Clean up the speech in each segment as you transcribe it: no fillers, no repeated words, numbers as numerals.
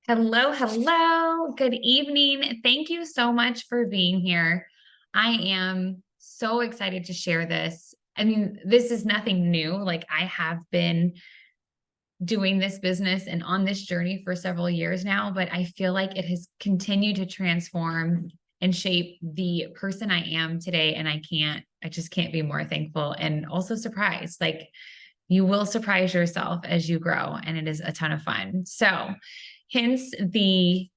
Hello, hello. Good evening. Thank you so much for being here. I am so excited to share this. I mean, this is nothing new. Like, I have been doing this business and on this journey for several years now, but I feel like it has continued to transform and shape the person I am today. And I just can't be more thankful and also surprised. Like, you will surprise yourself as you grow, and it is a ton of fun. So, hence the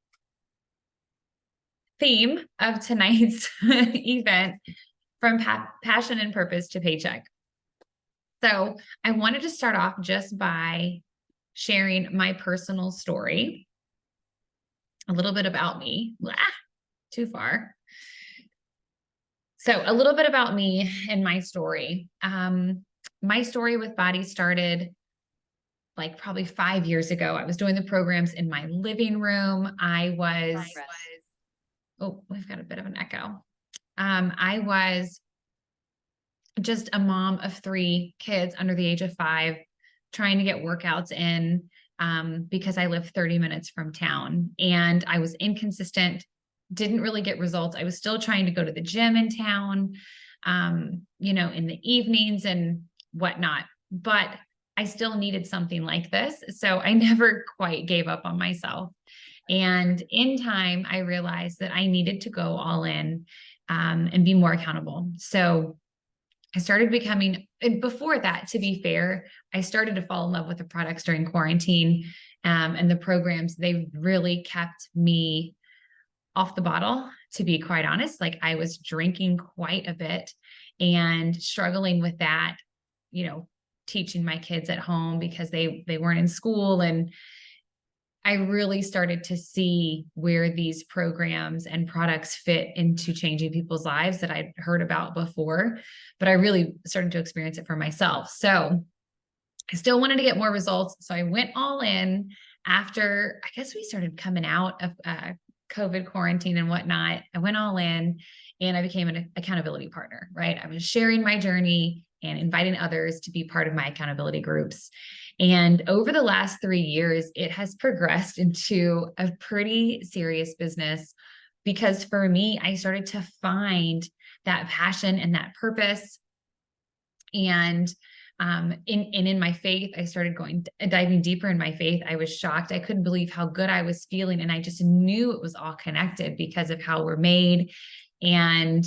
theme of tonight's event, from passion and purpose to paycheck. So, I wanted to start off just by sharing my personal story, a little bit about me. Blah, too far. So, a little bit about me and my story. My story with Body started like probably 5 years ago. I was doing the programs in my living room. Oh, we've got a bit of an echo. I was just a mom of three kids under the age of five, trying to get workouts in because I live 30 minutes from town, and I was inconsistent, didn't really get results. I was still trying to go to the gym in town, in the evenings and whatnot, but I still needed something like this. So I never quite gave up on myself. And in time, I realized that I needed to go all in and be more accountable. So I started becoming, and before that, to be fair, I started to fall in love with the products during quarantine, and the programs. They really kept me off the bottle, to be quite honest. Like, I was drinking quite a bit and struggling with that, teaching my kids at home because they weren't in school. And I really started to see where these programs and products fit into changing people's lives that I'd heard about before, but I really started to experience it for myself. So I still wanted to get more results. So I went all in after, I guess, we started coming out of COVID quarantine and whatnot. I went all in and I became an accountability partner, right? I was sharing my journey and inviting others to be part of my accountability groups. And over the last 3 years, it has progressed into a pretty serious business because for me, I started to find that passion and that purpose. And in my faith, I started diving deeper in my faith. I was shocked. I couldn't believe how good I was feeling. And I just knew it was all connected because of how we're made. And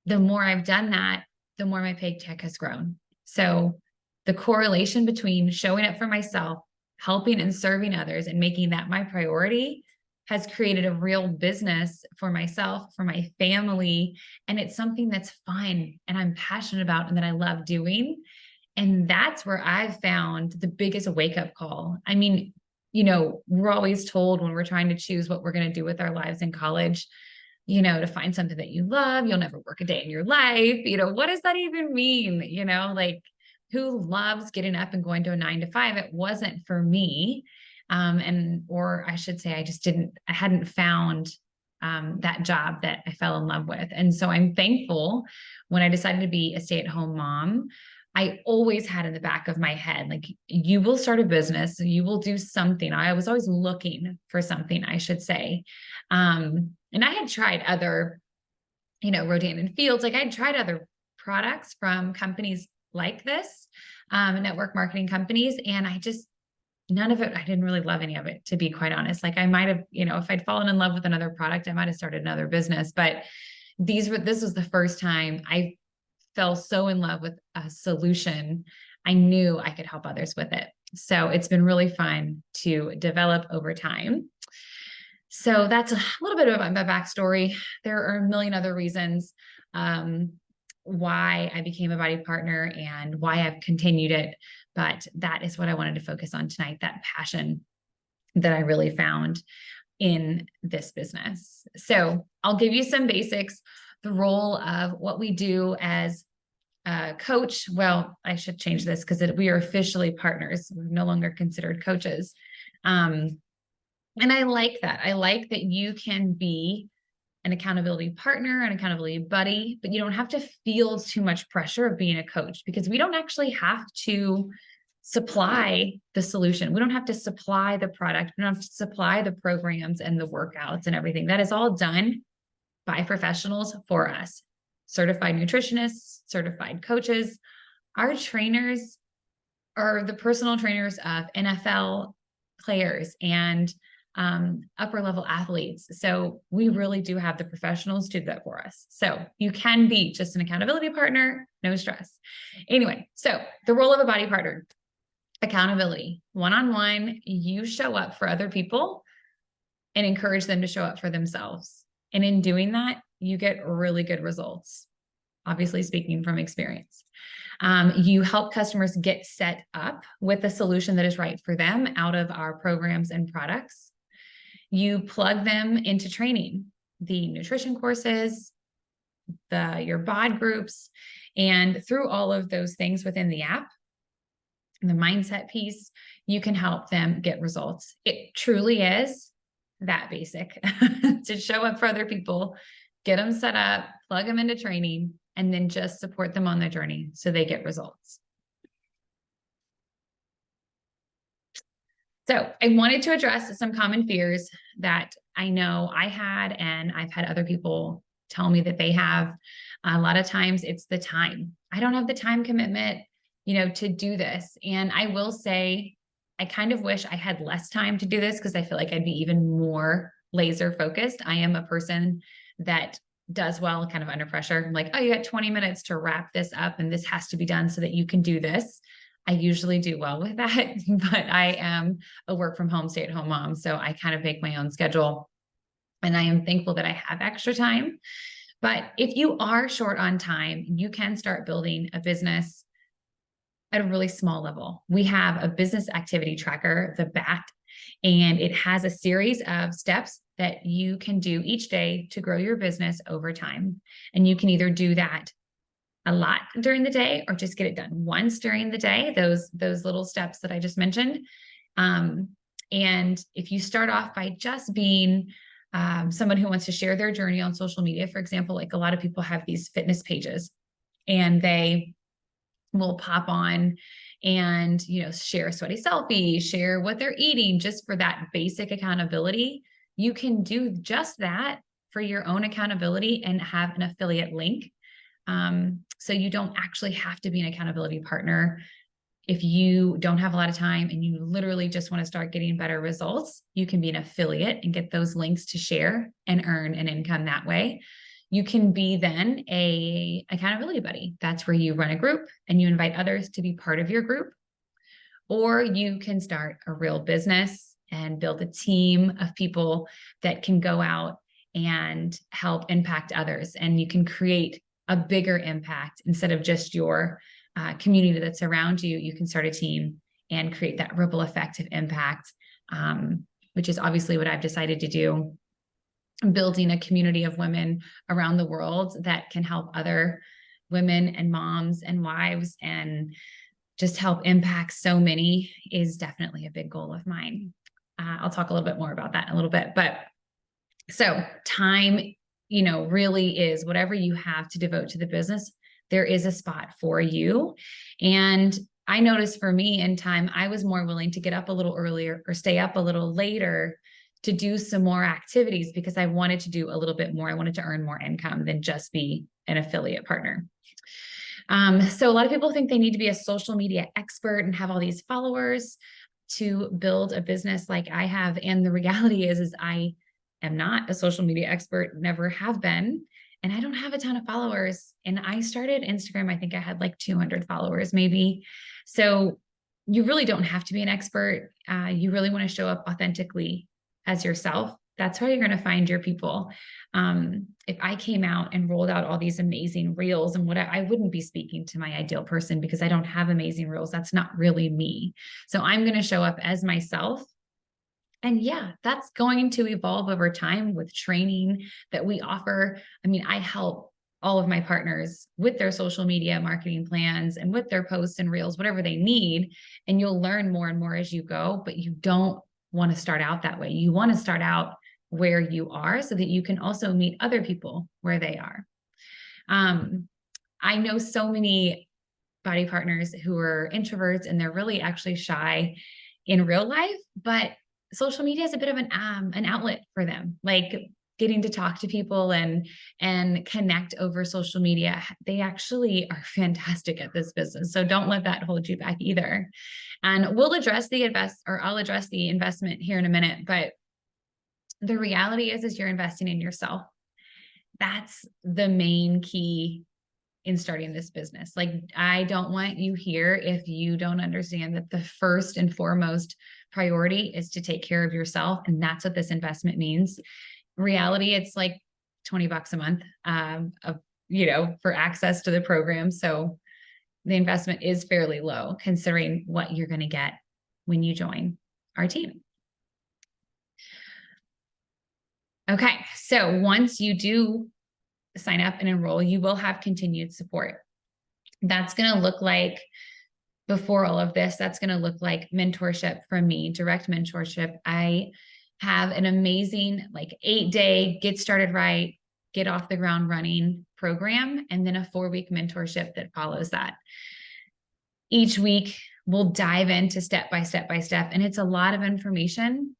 the more I've done that, the more my paycheck has grown. So the correlation between showing up for myself, helping and serving others, and making that my priority has created a real business for myself, for my family. And it's something that's fun and I'm passionate about and that I love doing. And that's where I've found the biggest wake up call. I mean, we're always told when we're trying to choose what we're going to do with our lives in college, to find something that you love. You'll never work a day in your life. What does that even mean? Like, who loves getting up and going to a 9 to 5? It wasn't for me. Or I should say, I hadn't found that job that I fell in love with. And so I'm thankful when I decided to be a stay-at-home mom. I always had in the back of my head, like, you will start a business, you will do something. I was always looking for something, I should say. And I had tried other, Rodan and Fields, like, I'd tried other products from companies like this, network marketing companies. And none of it, I didn't really love any of it, to be quite honest. Like, I might have, if I'd fallen in love with another product, I might have started another business, but this was the first time I fell so in love with a solution. I knew I could help others with it. So it's been really fun to develop over time. So that's a little bit of my backstory. There are a million other reasons why I became a body partner and why I've continued it. But that is what I wanted to focus on tonight, that passion that I really found in this business. So I'll give you some basics. The role of what we do as a coach. Well, I should change this because we are officially partners. We're no longer considered coaches. And I like that. I like that you can be an accountability partner, an accountability buddy, but you don't have to feel too much pressure of being a coach, because we don't actually have to supply the solution. We don't have to supply the product. We don't have to supply the programs and the workouts and everything. That is all done by professionals for us. Certified nutritionists, certified coaches. Our trainers are the personal trainers of NFL players and upper level athletes. So we really do have the professionals do that for us. So you can be just an accountability partner, no stress. Anyway, so the role of a body partner, accountability, one-on-one, you show up for other people and encourage them to show up for themselves. And in doing that, you get really good results, obviously speaking from experience. You help customers get set up with the solution that is right for them out of our programs and products. You plug them into training, the nutrition courses, your bod groups, and through all of those things within the app, the mindset piece, you can help them get results. It truly is that basic to show up for other people, get them set up, plug them into training, and then just support them on their journey so they get results. So I wanted to address some common fears that I know I had, and I've had other people tell me that they have. A lot of times it's the time. I don't have the time commitment, to do this. And I will say, I kind of wish I had less time to do this because I feel like I'd be even more laser focused. I am a person that does well kind of under pressure. I'm like, oh, you got 20 minutes to wrap this up and this has to be done so that you can do this. I usually do well with that, but I am a work from home, stay at home mom. So I kind of make my own schedule and I am thankful that I have extra time. But if you are short on time, you can start building a business at a really small level. We have a business activity tracker, the BAT, and it has a series of steps that you can do each day to grow your business over time. And you can either do that a lot during the day or just get it done once during the day, those little steps that I just mentioned. And if you start off by just being someone who wants to share their journey on social media, for example, like a lot of people have these fitness pages and they will pop on and, share a sweaty selfie, share what they're eating just for that basic accountability. You can do just that for your own accountability and have an affiliate link. So you don't actually have to be an accountability partner. If you don't have a lot of time and you literally just want to start getting better results, you can be an affiliate and get those links to share and earn an income that way. You can be then a accountability buddy. That's where you run a group and you invite others to be part of your group. Or you can start a real business and build a team of people that can go out and help impact others. And you can create a bigger impact instead of just your community that's around you. You can start a team and create that ripple effect of impact, which is obviously what I've decided to do. Building a community of women around the world that can help other women and moms and wives and just help impact so many is definitely a big goal of mine. I'll talk a little bit more about that in a little bit, but so time, really is whatever you have to devote to the business, there is a spot for you. And I noticed for me in time, I was more willing to get up a little earlier or stay up a little later to do some more activities because I wanted to do a little bit more. I wanted to earn more income than just be an affiliate partner. So a lot of people think they need to be a social media expert and have all these followers to build a business like I have. And the reality is I am not a social media expert, never have been, and I don't have a ton of followers. And I started Instagram, I think I had like 200 followers maybe. So you really don't have to be an expert. You really want to show up authentically as yourself. That's how you're going to find your people. If I came out and rolled out all these amazing reels and I wouldn't be speaking to my ideal person because I don't have amazing reels. That's not really me. So I'm going to show up as myself. And yeah, that's going to evolve over time with training that we offer. I mean, I help all of my partners with their social media marketing plans and with their posts and reels, whatever they need. And you'll learn more and more as you go, but you don't want to start out that way. You want to start out where you are so that you can also meet other people where they are. I know so many body partners who are introverts and they're really actually shy in real life, but social media is a bit of an outlet for them. Like getting to talk to people and connect over social media. They actually are fantastic at this business. So don't let that hold you back either. And I'll address the investment here in a minute, but the reality is you're investing in yourself. That's the main key in starting this business. Like, I don't want you here if you don't understand that the first and foremost priority is to take care of yourself. And that's what this investment means. Reality, it's like $20 a month, for access to the program. So the investment is fairly low considering what you're going to get when you join our team. Okay. So once you do sign up and enroll, you will have continued support. That's going to look like, before all of this, that's going to look like mentorship from me, direct mentorship. I have an amazing 8-day get started right, get off the ground running program, and then a 4-week mentorship that follows that. Each week we'll dive into step by step, and it's a lot of information,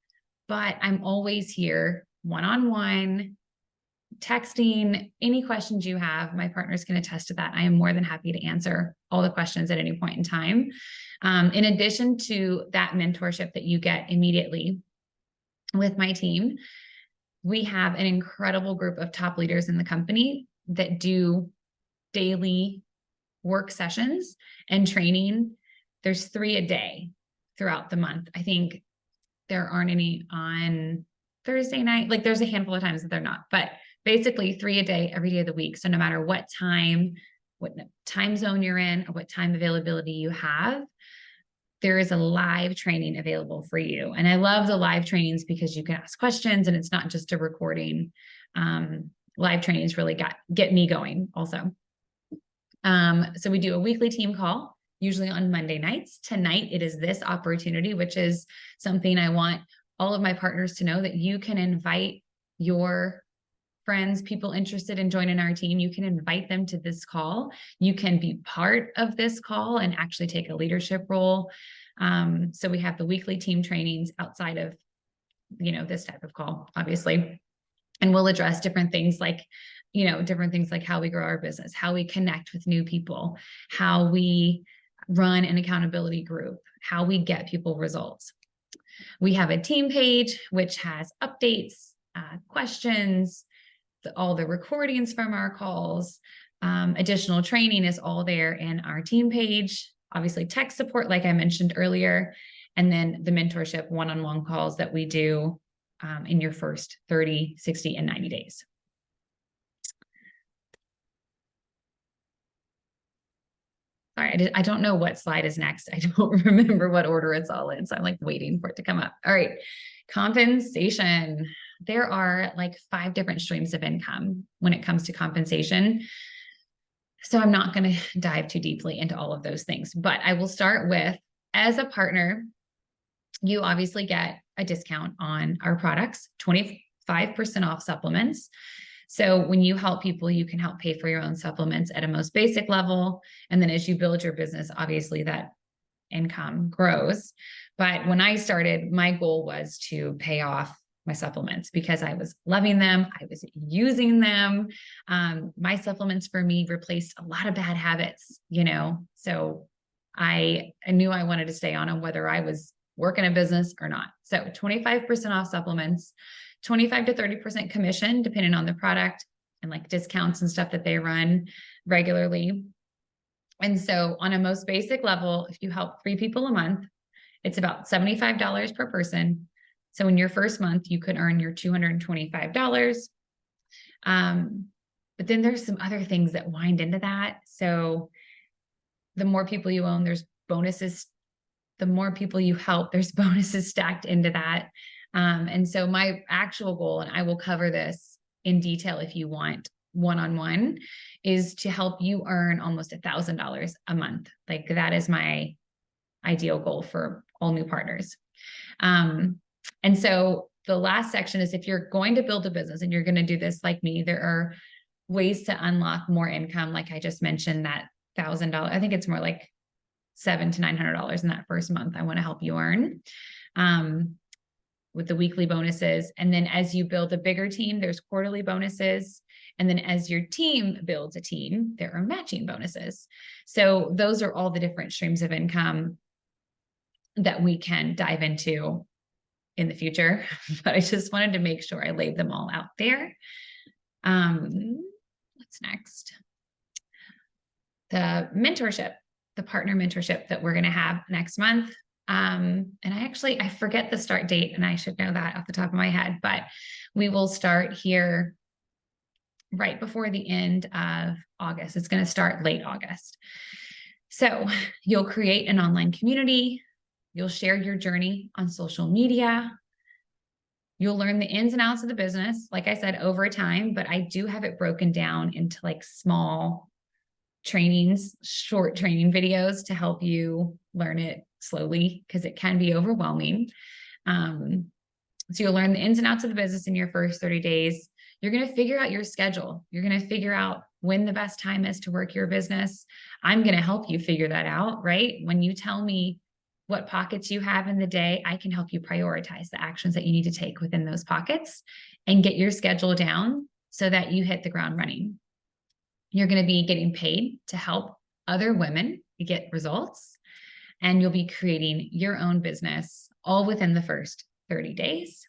but I'm always here one-on-one, texting, any questions you have. My partners can attest to that. I am more than happy to answer all the questions at any point in time. In addition to that mentorship that you get immediately with my team, we have an incredible group of top leaders in the company that do daily work sessions and training. There's 3 a day throughout the month. I think there aren't any on Thursday night. Like, there's a handful of times that they're not, but basically 3 a day, every day of the week. So no matter what time zone you're in or what time availability you have, there is a live training available for you. And I love the live trainings because you can ask questions and it's not just a recording. Live trainings really get me going also. So we do a weekly team call, usually on Monday nights. Tonight, it is this opportunity, which is something I want all of my partners to know, that you can invite your friends, people interested in joining our team. You can invite them to this call. You can be part of this call and actually take a leadership role. So we have the weekly team trainings outside of, this type of call, obviously. And we'll address different things like how we grow our business, how we connect with new people, how we run an accountability group, how we get people results. We have a team page, which has updates, questions, all the recordings from our calls. Additional training is all there in our team page. Obviously, tech support, like I mentioned earlier, and then the mentorship one-on-one calls that we do in your first 30, 60, and 90 days. All right, I don't know what slide is next. I don't remember what order it's all in, so I'm waiting for it to come up. All right, compensation. There are 5 different streams of income when it comes to compensation. So I'm not going to dive too deeply into all of those things, but I will start with, as a partner, you obviously get a discount on our products, 25% off supplements. So when you help people, you can help pay for your own supplements at a most basic level. And then as you build your business, obviously that income grows. But when I started, my goal was to pay off my supplements because I was loving them. I was using them. My supplements for me replaced a lot of bad habits, so I knew I wanted to stay on them, whether I was working a business or not. So 25% off supplements, 25 to 30% commission, depending on the product and discounts and stuff that they run regularly. And so on a most basic level, if you help 3 people a month, it's about $75 per person. So in your first month, you could earn your $225. But then there's some other things that wind into that. So the more people you own, there's bonuses. The more people you help, there's bonuses stacked into that. And so my actual goal, and I will cover this in detail if you want one-on-one, is to help you earn almost $1,000 a month. That is my ideal goal for all new partners. And so the last section is, if you're going to build a business and you're going to do this like me, there are ways to unlock more income. Like I just mentioned, that $1,000. I think it's more like $700 to $900 in that first month I want to help you earn, with the weekly bonuses. And then as you build a bigger team, there's quarterly bonuses. And then as your team builds a team, there are matching bonuses. So those are all the different streams of income that we can dive into in the future. But I just wanted to make sure I laid them all out there. What's next? The mentorship, the partner mentorship that we're going to have next month. And I forget the start date, and I should know that off the top of my head, but we will start here right before the end of August. It's going to start late August. So you'll create an online community. You'll share your journey on social media. You'll learn the ins and outs of the business, like I said, over time, but I do have it broken down into like small trainings, short training videos to help you learn it slowly, because it can be overwhelming. So you'll learn the ins and outs of the business in your first 30 days. You're going to figure out your schedule. You're going to figure out when the best time is to work your business. I'm going to help you figure that out, right? When you tell me what pockets you have in the day, I can help you prioritize the actions that you need to take within those pockets and get your schedule down so that you hit the ground running. You're going to be getting paid to help other women get results, and you'll be creating your own business all within the first 30 days.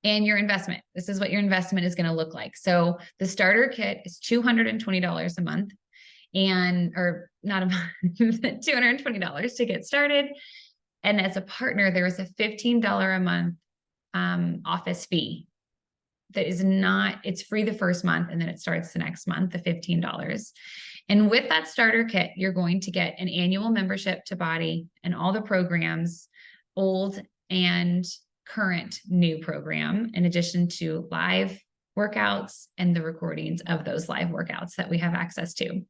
And your investment. This is what your investment is going to look like. So the starter kit is $220 a month, or not a month, $220 to get started. And as a partner, there is a $15 a month office fee. That is not, it's free the first month, and then it starts the next month, the $15. And with that starter kit, you're going to get an annual membership to Body and all the programs, old and current new program, in addition to live workouts and the recordings of those live workouts that we have access to.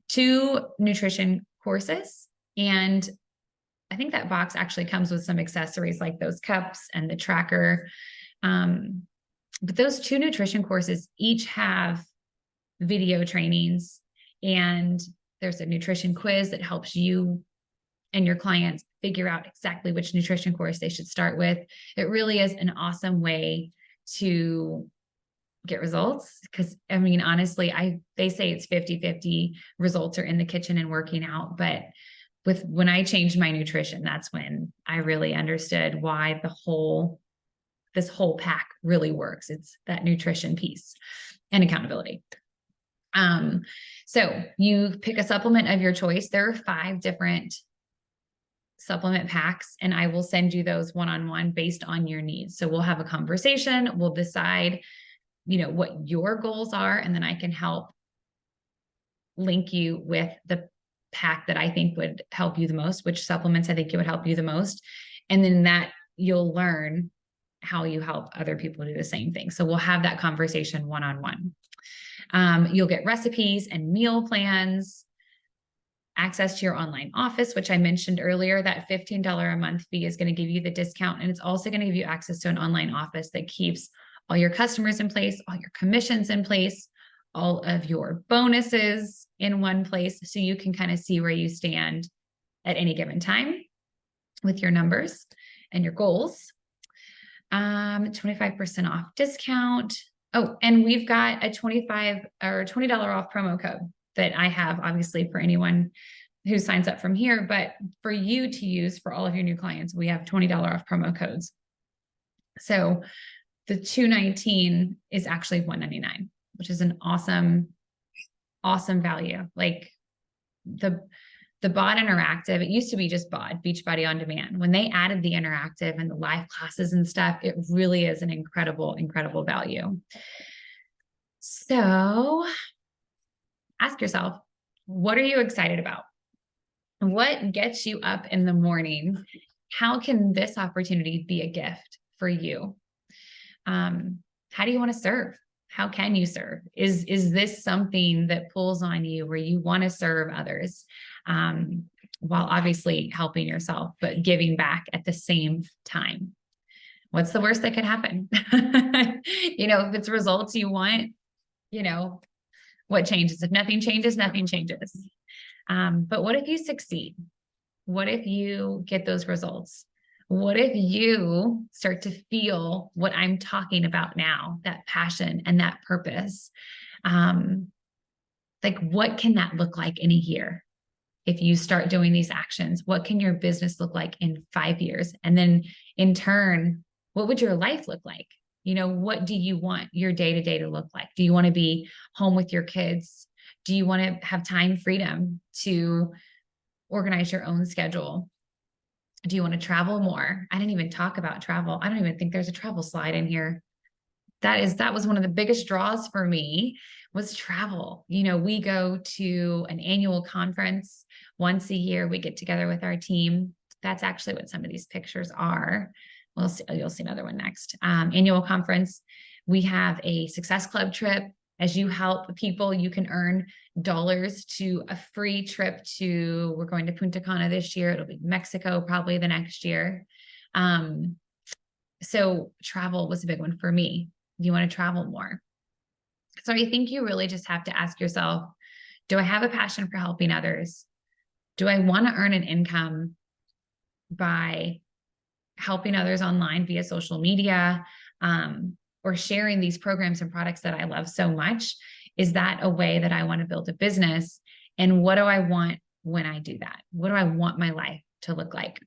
2 nutrition courses. And I think that box actually comes with some accessories like those cups and the tracker. But those 2 nutrition courses each have video trainings, and there's a nutrition quiz that helps you and your clients figure out exactly which nutrition course they should start with. It really is an awesome way to get results, because I mean, honestly, they say it's 50-50 results are in the kitchen and working out, but when I changed my nutrition, that's when I really understood why this whole pack really works. It's that nutrition piece and accountability. So you pick a supplement of your choice. There are 5 different supplement packs, and I will send you those one-on-one based on your needs. So we'll have a conversation. We'll decide, what your goals are, and then I can help link you with the pack that I think would help you the most, which supplements I think it would help you the most. And then that you'll learn how you help other people do the same thing. So we'll have that conversation one-on-one. You'll get recipes and meal plans, access to your online office, which I mentioned earlier. That $15 a month fee is going to give you the discount. And it's also going to give you access to an online office that keeps all your customers in place, all your commissions in place, all of your bonuses in one place. So you can kind of see where you stand at any given time with your numbers and your goals. 25% off discount. Oh, and we've got a $25 or $20 off promo code that I have, obviously, for anyone who signs up from here, but for you to use for all of your new clients, we have $20 off promo codes. So the $219 is actually $199, which is an awesome value. Like the BOD Interactive, it used to be just BOD, Beachbody On Demand. When they added the interactive and the live classes and stuff, it really is an incredible value. So ask yourself, what are you excited about? What gets you up in the morning? How can this opportunity be a gift for you? How do you want to serve? How can you serve? Is this something that pulls on you where you want to serve others, while obviously helping yourself, but giving back at the same time? What's the worst that could happen? If it's results you want, what changes? If nothing changes, nothing changes. But what if you succeed? What if you get those results? What if you start to feel what I'm talking about now, that passion and that purpose? Like, what can that look like in a year? If you start doing these actions, what can your business look like in 5 years? And then in turn, what would your life look like? What do you want your day-to-day to look like? Do you want to be home with your kids? Do you want to have time freedom to organize your own schedule? Do you want to travel more? I didn't even talk about travel. I don't even think there's a travel slide in here. That was one of the biggest draws for me, was travel. We go to an annual conference once a year. We get together with our team. That's actually what some of these pictures are. You'll see another one next. Annual conference. We have a Success Club trip. As you help people, you can earn dollars to a free trip we're going to Punta Cana this year. It'll be Mexico probably the next year. So travel was a big one for me. Do you want to travel more? So I think you really just have to ask yourself, do I have a passion for helping others? Do I want to earn an income by helping others online via social media, or sharing these programs and products that I love so much? Is that a way that I want to build a business? And what do I want when I do that? What do I want my life to look like?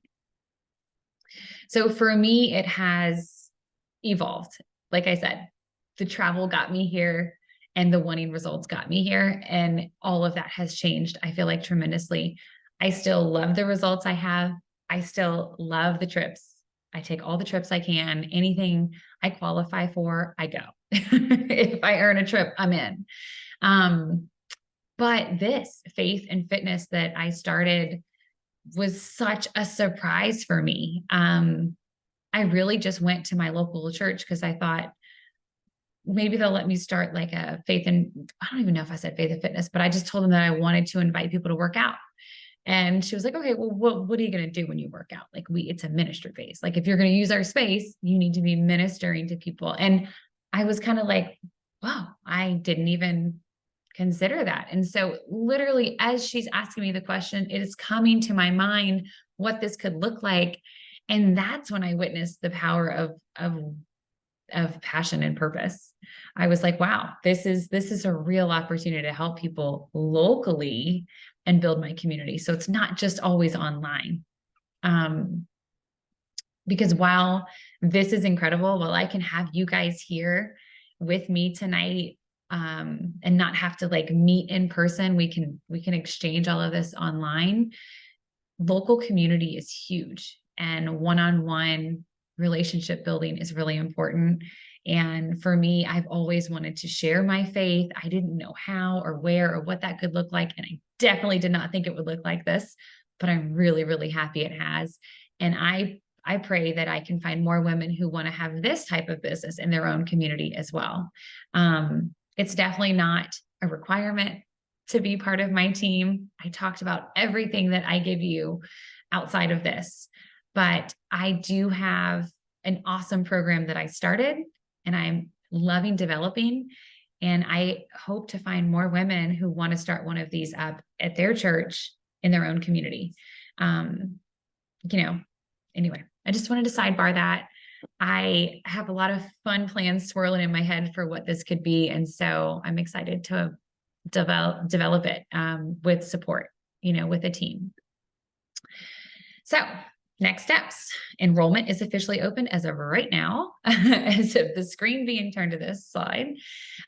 So for me, it has evolved. Like I said, the travel got me here and the wanting results got me here. And all of that has changed, I feel like, tremendously. I still love the results I have. I still love the trips. I take all the trips I can. Anything I qualify for, I go. If I earn a trip, I'm in. But this faith and fitness that I started was such a surprise for me. I really just went to my local church because I thought maybe they'll let me start like a faith and I don't even know if I said faith and fitness, but I just told them that I wanted to invite people to work out. And she was like, okay, well, what are you going to do when you work out? Like it's a ministry base. Like if you're going to use our space, you need to be ministering to people. And I was kind of like, wow, I didn't even consider that. And so literally as she's asking me the question, it is coming to my mind what this could look like. And that's when I witnessed the power of passion and purpose. I was like, wow, this is a real opportunity to help people locally and build my community. So it's not just always online. Because while this is incredible, while I can have you guys here with me tonight, and not have to like meet in person, we can exchange all of this online. Local community is huge, and one-on-one relationship building is really important. And for me, I've always wanted to share my faith. I didn't know how or where or what that could look like. And I definitely did not think it would look like this, but I'm really, really happy it has. And I pray that I can find more women who want to have this type of business in their own community as well. It's definitely not a requirement to be part of my team. I talked about everything that I give you outside of this, but I do have an awesome program that I started and I'm loving developing. And I hope to find more women who want to start one of these up at their church in their own community. Anyway, I just wanted to sidebar that. I have a lot of fun plans swirling in my head for what this could be. And so I'm excited to develop it with support, with a team. So next steps. Enrollment is officially open as of right now, as of the screen being turned to this slide,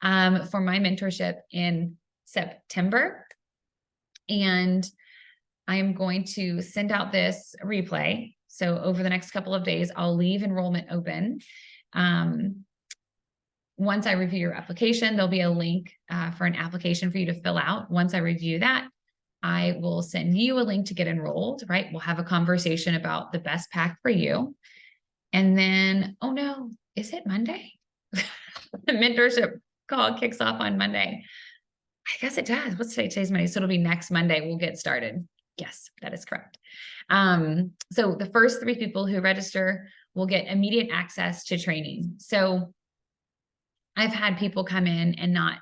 for my mentorship in September. And I'm going to send out this replay. So over the next couple of days, I'll leave enrollment open. Once I review your application, there'll be a link for an application for you to fill out. Once I review that, I will send you a link to get enrolled, right? We'll have a conversation about the best pack for you. And then, oh no, is it Monday? The mentorship call kicks off on Monday. I guess it does. What's today? Today's Monday. So it'll be next Monday. We'll get started. Yes, that is correct. So the first 3 people who register will get immediate access to training. So I've had people come in and not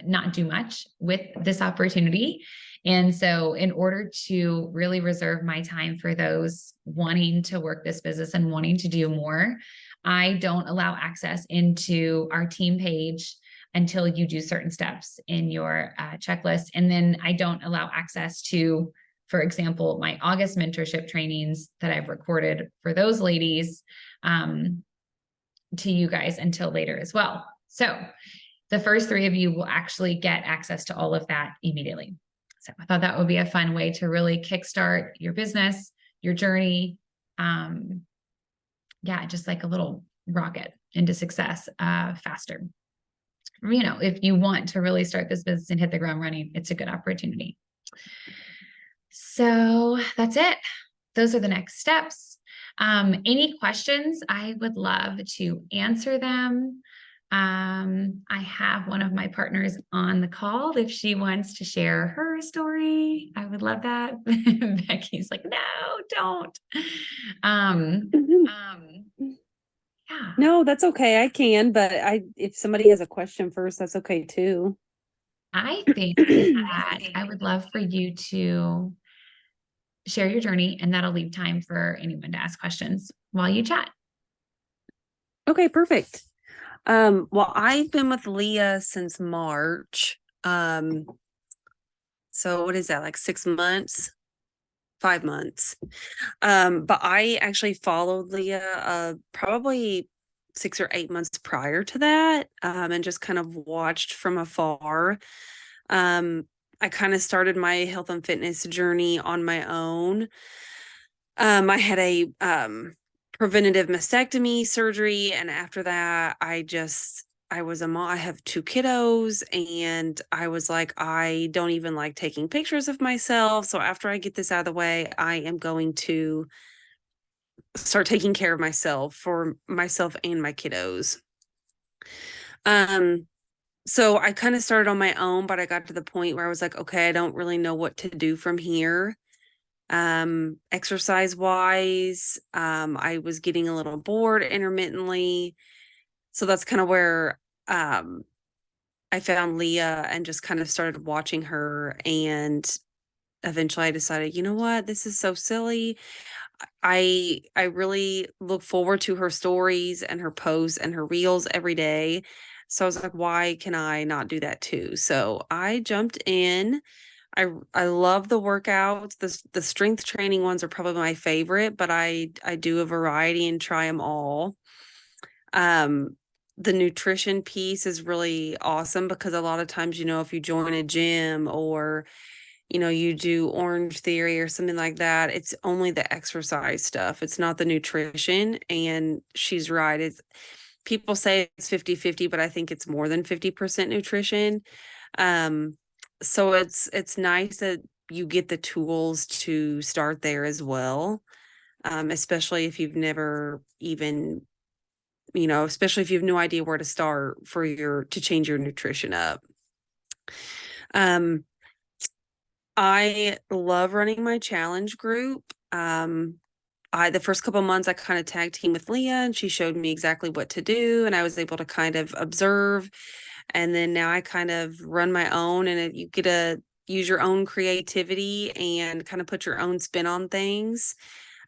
not do much with this opportunity. And so, in order to really reserve my time for those wanting to work this business and wanting to do more, I don't allow access into our team page until you do certain steps in your checklist. And then I don't allow access to, for example, my August mentorship trainings that I've recorded for those ladies to you guys until later as well. So the first 3 of you will actually get access to all of that immediately. So I thought that would be a fun way to really kickstart your business, your journey. Yeah, just like a little rocket into success faster. If you want to really start this business and hit the ground running, it's a good opportunity. So that's it. Those are the next steps. Any questions? I would love to answer them. I have one of my partners on the call. If she wants to share her story, I would love that. Becky's like, no, don't. Yeah. No, that's okay. I can, but if somebody has a question first, that's okay too. I think that I would love for you to share your journey, and that'll leave time for anyone to ask questions while you chat. Okay, perfect. Well, I've been with Leah since March. So what is that, like 6 months? 5 months. But I actually followed Leah probably 6 or 8 months prior to that, and just kind of watched from afar. I kind of started my health and fitness journey on my own. I had a preventative mastectomy surgery, and after that, I was a mom. I have 2 kiddos, and I was like, I don't even like taking pictures of myself. So after I get this out of the way, I am going to start taking care of myself for myself and my kiddos. So I kind of started on my own, but I got to the point where I was like, okay, I don't really know what to do from here. Exercise wise, I was getting a little bored intermittently. So that's kind of where I found Leah and just kind of started watching her. And eventually I decided, you know what, this is so silly. I really look forward to her stories and her posts and her reels every day. So I was like, why can I not do that too? So I jumped in. I love the workouts. The strength training ones are probably my favorite, but I do a variety and try them all. The nutrition piece is really awesome because a lot of times, if you join a gym or you do Orange Theory or something like that, it's only the exercise stuff. It's not the nutrition. And she's right. People say it's 50-50, but I think it's more than 50% nutrition. So it's nice that you get the tools to start there as well. Especially if you've never even, especially if you have no idea where to start to change your nutrition up. I love running my challenge group. The first couple of months I kind of tag team with Leah, and she showed me exactly what to do, and I was able to kind of observe. And then now I kind of run my own, and you get to use your own creativity and kind of put your own spin on things.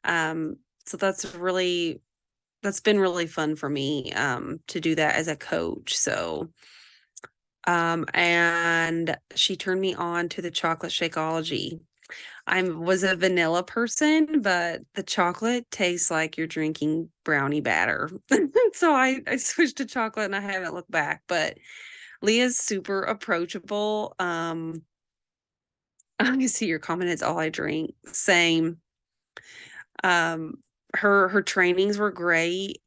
So that's been really fun for me to do that as a coach. So and she turned me on to the chocolate Shakeology. I was a vanilla person, but the chocolate tastes like you're drinking brownie batter. So I switched to chocolate and I haven't looked back, but Leah's super approachable. I see your comment. It's all I drink. Same. Her trainings were great,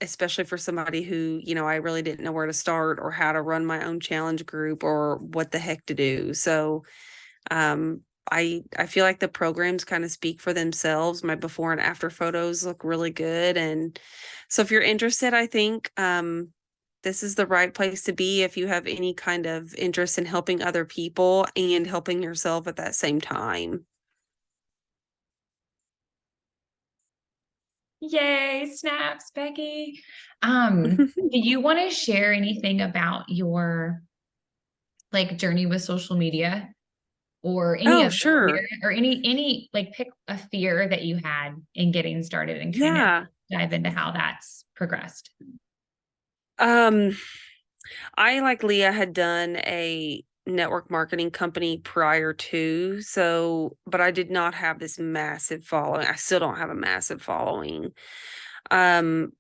especially for somebody who, I really didn't know where to start or how to run my own challenge group or what the heck to do. So, I feel like the programs kind of speak for themselves. My before and after photos look really good. And so if you're interested, I think, this is the right place to be if you have any kind of interest in helping other people and helping yourself at that same time. Yay, snaps, Becky. Do you want to share anything about your like journey with social media or any Oh, other sure. fear or any like pick a fear that you had in getting started and kind of Yeah. dive into how that's progressed. Um, I, like Leah, had done a network marketing company prior to, so, but I did not have this massive following. I still don't have a massive following. Um,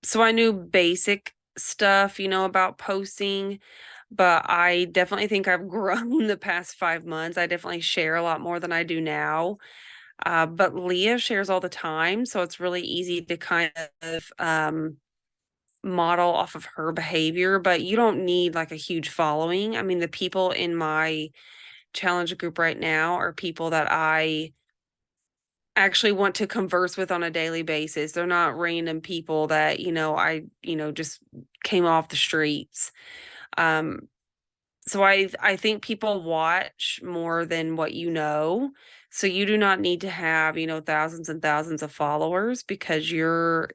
so I knew basic stuff, about posting, but I definitely think I've grown the past 5 months. I definitely share a lot more than I do now. But Leah shares all the time, so it's really easy to kind of model off of her behavior, but you don't need like a huge following. I mean, the people in my challenge group right now are people that I actually want to converse with on a daily basis. They're not random people that, just came off the streets. Um, so I think people watch more than what you know. So you do not need to have, thousands and thousands of followers because your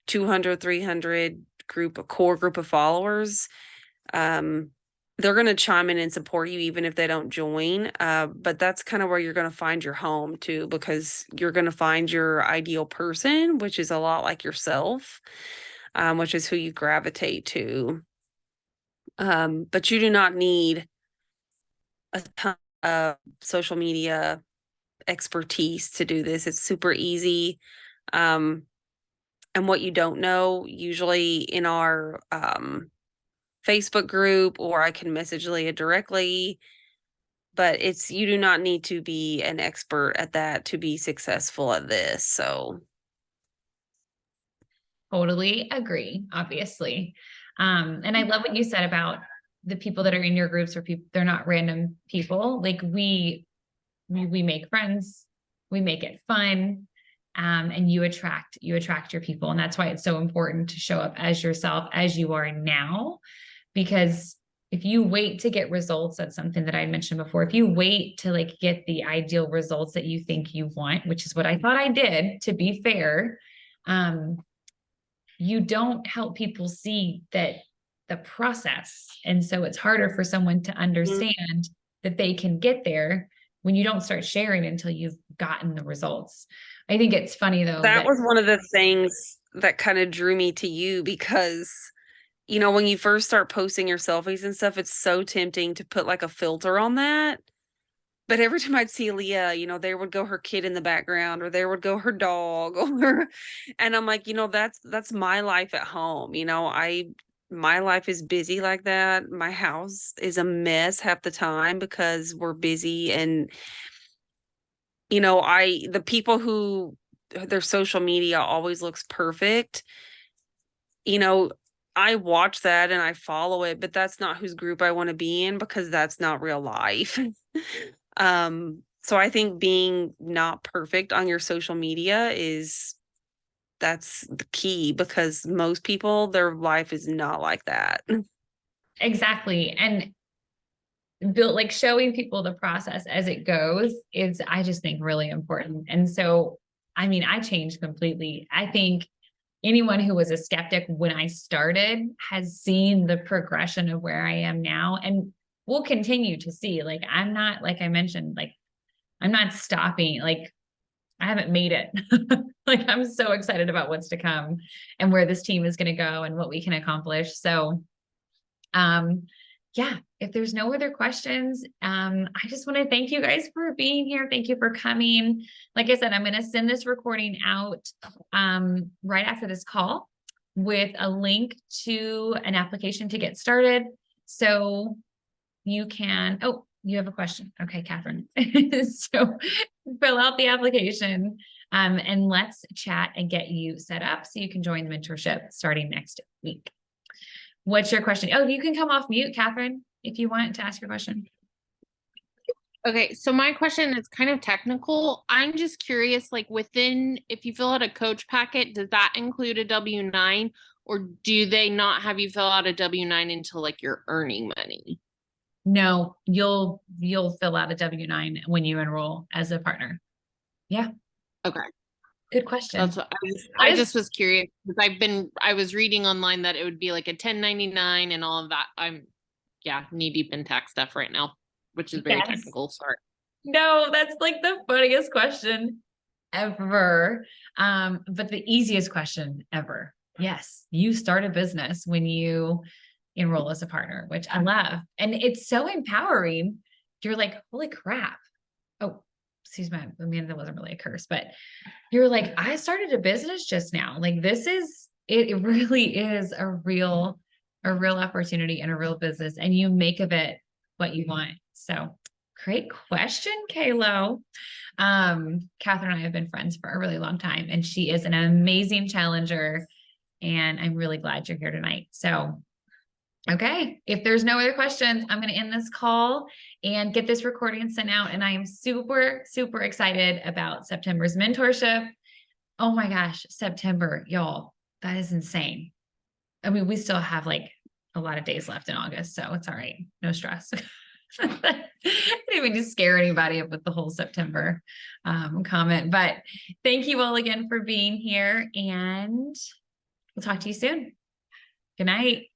200, 300 group, a core group of followers, um, they're going to chime in and support you even if they don't join. But that's kind of where you're going to find your home too, because you're going to find your ideal person, which is a lot like yourself, which is who you gravitate to. But you do not need a ton of social media expertise to do this. It's super easy. Um, and what you don't know, usually in our Facebook group, or I can message Leah directly, but you do not need to be an expert at that to be successful at this. So, Totally agree, obviously. And I love what you said about the people that are in your groups or people, they're not random people. Like we make friends, we make it fun. And you attract your people. And that's why it's so important to show up as yourself as you are now. Because if you wait to get results, that's something that I mentioned before. If you wait to like get the ideal results that you think you want, which is what I thought I did, to be fair, um, you don't help people see that the process. And so it's harder for someone to mm, understand that they can get there when you don't start sharing until you've gotten the results. I think it's funny though that that was one of the things that kind of drew me to you because, when you first start posting your selfies and stuff, it's so tempting to put like a filter on that. But every time I'd see Leah, there would go her kid in the background or there would go her dog or and I'm like, that's my life at home. My life is busy like that. My house is a mess half the time because we're busy and the people who their social media always looks perfect, you know, I watch that and I follow it, but that's not whose group I want to be in because that's not real life. So I think being not perfect on your social media that's the key because most people, their life is not like that. exactly. And build like showing people the process as it goes is I just think really important. And so I mean, I changed completely. I think anyone who was a skeptic when I started has seen the progression of where I am now and will continue to see. Like I'm not, like I mentioned, like I'm not stopping. Like I haven't made it. Like I'm so excited about what's to come and where this team is going to go and what we can accomplish. So um, yeah, if there's no other questions, I just want to thank you guys for being here. Thank you for coming. Like I said, I'm going to send this recording out right after this call with a link to an application to get started. So you can, oh, you have a question. Okay, Catherine. So fill out the application and let's chat and get you set up so you can join the mentorship starting next week. What's your question? Oh, you can come off mute, Catherine, if you want to ask your question. Okay, so my question is kind of technical. I'm just curious, like if you fill out a coach packet, does that include a W-9 or do they not have you fill out a W-9 until like you're earning money? No, you'll fill out a W-9 when you enroll as a partner. Yeah, Okay. good question. That's what I just was curious because I was reading online that it would be like a 1099 and all of that. yeah, knee deep in tax stuff right now, which is very Yes. technical. Sorry. No, that's like the funniest question ever. But the easiest question ever. Yes, you start a business when you enroll as a partner, which I love. And it's so empowering. You're like, holy crap. Oh, excuse me. I mean, that wasn't really a curse, but you're like, I started a business just now. Like this is, it really is a real opportunity and a real business. And you make of it what you want. So great question, Kalo. Catherine and I have been friends for a really long time, and she is an amazing challenger. And I'm really glad you're here tonight. So, okay, if there's no other questions, I'm going to end this call and get this recording sent out. And I am super, super excited about September's mentorship. Oh my gosh, September, y'all, that is insane. I mean, we still have like a lot of days left in August, so it's all right. No stress. I didn't mean to scare anybody up with the whole September comment, but thank you all again for being here, and we'll talk to you soon. Good night.